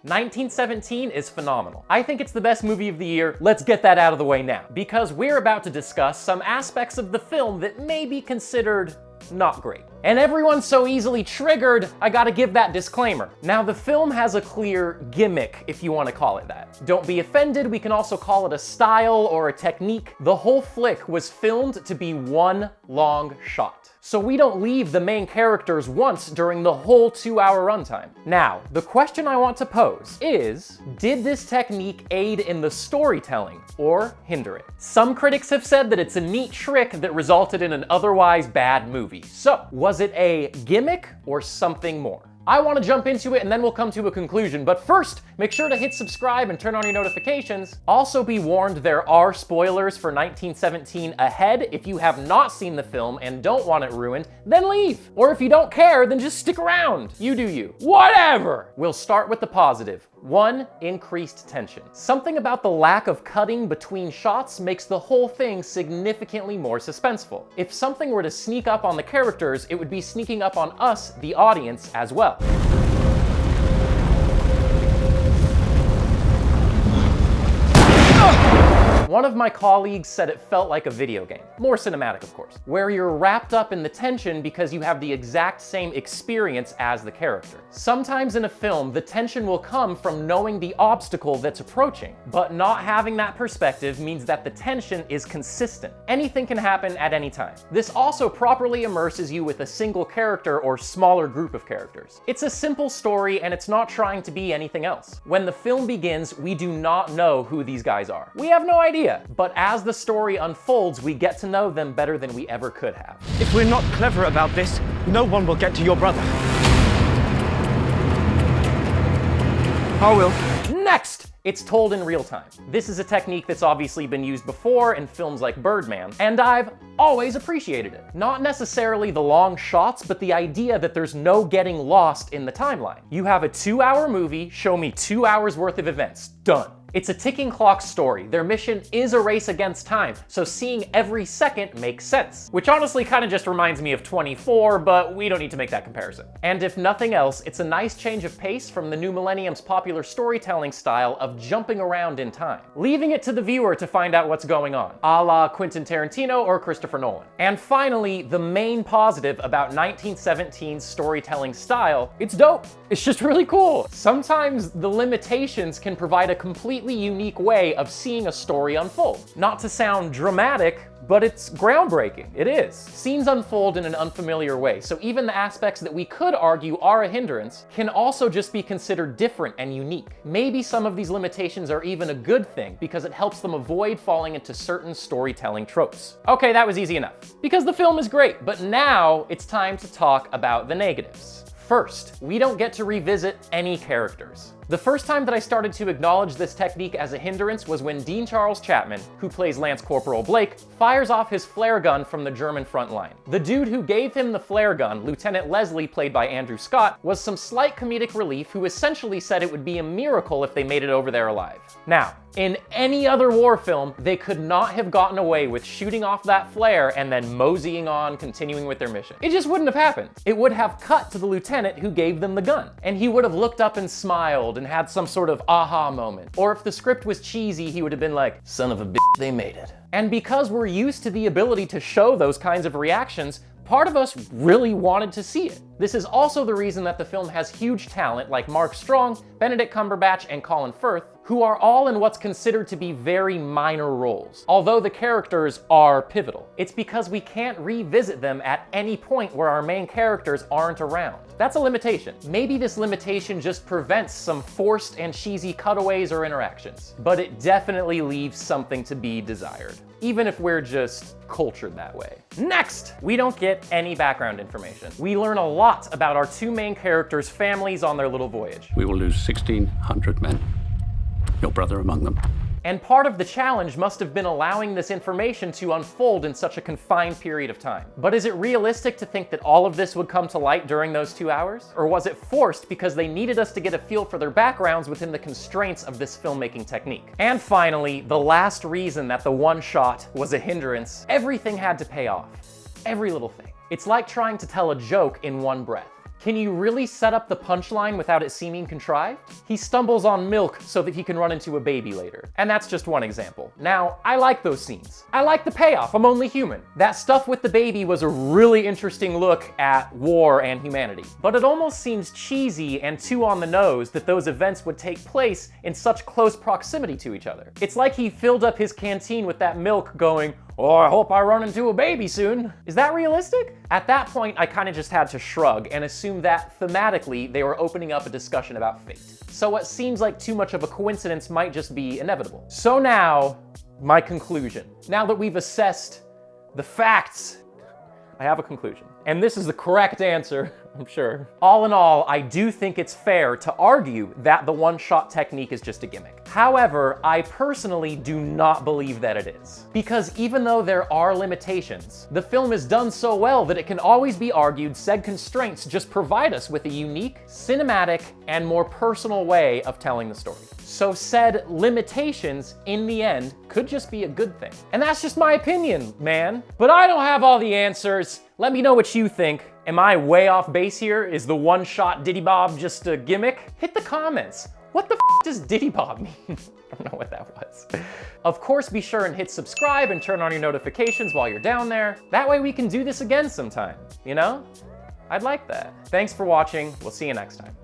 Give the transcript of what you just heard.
"1917" is phenomenal. I think it's the best movie of the year. Let's get that out of the way now, because we're about to discuss some aspects of the film that may be considered not great. And everyone's so easily triggered, I gotta give that disclaimer. Now, the film has a clear gimmick, if you want to call it that. Don't be offended, we can also call it a style or a technique. The whole flick was filmed to be one long shot. So we don't leave the main characters once during the whole 2-hour runtime. Now, the question I want to pose is, did this technique aid in the storytelling or hinder it? Some critics have said that it's a neat trick that resulted in an otherwise bad movie. So, was it a gimmick or something more? I want to jump into it and then we'll come to a conclusion, but first, make sure to hit subscribe and turn on your notifications. Also be warned, there are spoilers for 1917 ahead. If you have not seen the film and don't want it ruined, then leave. Or if you don't care, then just stick around. You do you. Whatever! We'll start with the positive. 1. Increased tension. Something about the lack of cutting between shots makes the whole thing significantly more suspenseful. If something were to sneak up on the characters, it would be sneaking up on us, the audience, as well. One of my colleagues said it felt like a video game. More cinematic, of course, where you're wrapped up in the tension because you have the exact same experience as the character. Sometimes in a film, the tension will come from knowing the obstacle that's approaching, but not having that perspective means that the tension is consistent. Anything can happen at any time. This also properly immerses you with a single character or smaller group of characters. It's a simple story and it's not trying to be anything else. When the film begins, we do not know who these guys are. We have no idea. But as the story unfolds, we get to know them better than we ever could have. If we're not clever about this, no one will get to your brother. I will. Next! It's told in real time. This is a technique that's obviously been used before in films like Birdman, and I've always appreciated it. Not necessarily the long shots, but the idea that there's no getting lost in the timeline. You have a 2-hour movie, show me 2 hours worth of events. Done. It's a ticking clock story. Their mission is a race against time, so seeing every second makes sense. Which honestly kind of just reminds me of 24, but we don't need to make that comparison. And if nothing else, it's a nice change of pace from the new millennium's popular storytelling style of jumping around in time, leaving it to the viewer to find out what's going on, a la Quentin Tarantino or Christopher Nolan. And finally, the main positive about 1917's storytelling style, it's dope. It's just really cool. Sometimes the limitations can provide a completely unique way of seeing a story unfold. Not to sound dramatic, but it's groundbreaking. It is. Scenes unfold in an unfamiliar way, so even the aspects that we could argue are a hindrance can also just be considered different and unique. Maybe some of these limitations are even a good thing because it helps them avoid falling into certain storytelling tropes. Okay, that was easy enough. Because the film is great, but now it's time to talk about the negatives. First, we don't get to revisit any characters. The first time that I started to acknowledge this technique as a hindrance was when Dean Charles Chapman, who plays Lance Corporal Blake, fires off his flare gun from the German front line. The dude who gave him the flare gun, Lieutenant Leslie, played by Andrew Scott, was some slight comedic relief who essentially said it would be a miracle if they made it over there alive. Now, in any other war film, they could not have gotten away with shooting off that flare and then moseying on, continuing with their mission. It just wouldn't have happened. It would have cut to the lieutenant who gave them the gun, and he would have looked up and smiled and had some sort of aha moment. Or if the script was cheesy, he would have been like, son of a bitch, they made it. And because we're used to the ability to show those kinds of reactions, part of us really wanted to see it. This is also the reason that the film has huge talent like Mark Strong, Benedict Cumberbatch, and Colin Firth, who are all in what's considered to be very minor roles, although the characters are pivotal. It's because we can't revisit them at any point where our main characters aren't around. That's a limitation. Maybe this limitation just prevents some forced and cheesy cutaways or interactions, but it definitely leaves something to be desired, even if we're just cultured that way. Next, we don't get any background information. We learn a lot about our two main characters' families on their little voyage. We will lose 1,600 men, your brother among them. And part of the challenge must have been allowing this information to unfold in such a confined period of time. But is it realistic to think that all of this would come to light during those 2 hours? Or was it forced because they needed us to get a feel for their backgrounds within the constraints of this filmmaking technique? And finally, the last reason that the one shot was a hindrance, everything had to pay off. Every little thing. It's like trying to tell a joke in one breath. Can you really set up the punchline without it seeming contrived? He stumbles on milk so that he can run into a baby later. And that's just one example. Now, I like those scenes. I like the payoff, I'm only human. That stuff with the baby was a really interesting look at war and humanity. But it almost seems cheesy and too on the nose that those events would take place in such close proximity to each other. It's like he filled up his canteen with that milk going, "Oh, I hope I run into a baby soon." Is that realistic? At that point, I kind of just had to shrug and assume that thematically they were opening up a discussion about fate. So what seems like too much of a coincidence might just be inevitable. So now, my conclusion. Now that we've assessed the facts, I have a conclusion. And this is the correct answer, I'm sure. All in all, I do think it's fair to argue that the one-shot technique is just a gimmick. However, I personally do not believe that it is. Because even though there are limitations, the film is done so well that it can always be argued said constraints just provide us with a unique, cinematic, and more personal way of telling the story. So said limitations, in the end, could just be a good thing. And that's just my opinion, man. But I don't have all the answers. Let me know what you think. Am I way off base here? Is the one-shot Diddy Bob just a gimmick? Hit the comments. What the f does Diddy Bob mean? I don't know what that was. Of course, be sure and hit subscribe and turn on your notifications while you're down there. That way we can do this again sometime, you know? I'd like that. Thanks for watching. We'll see you next time.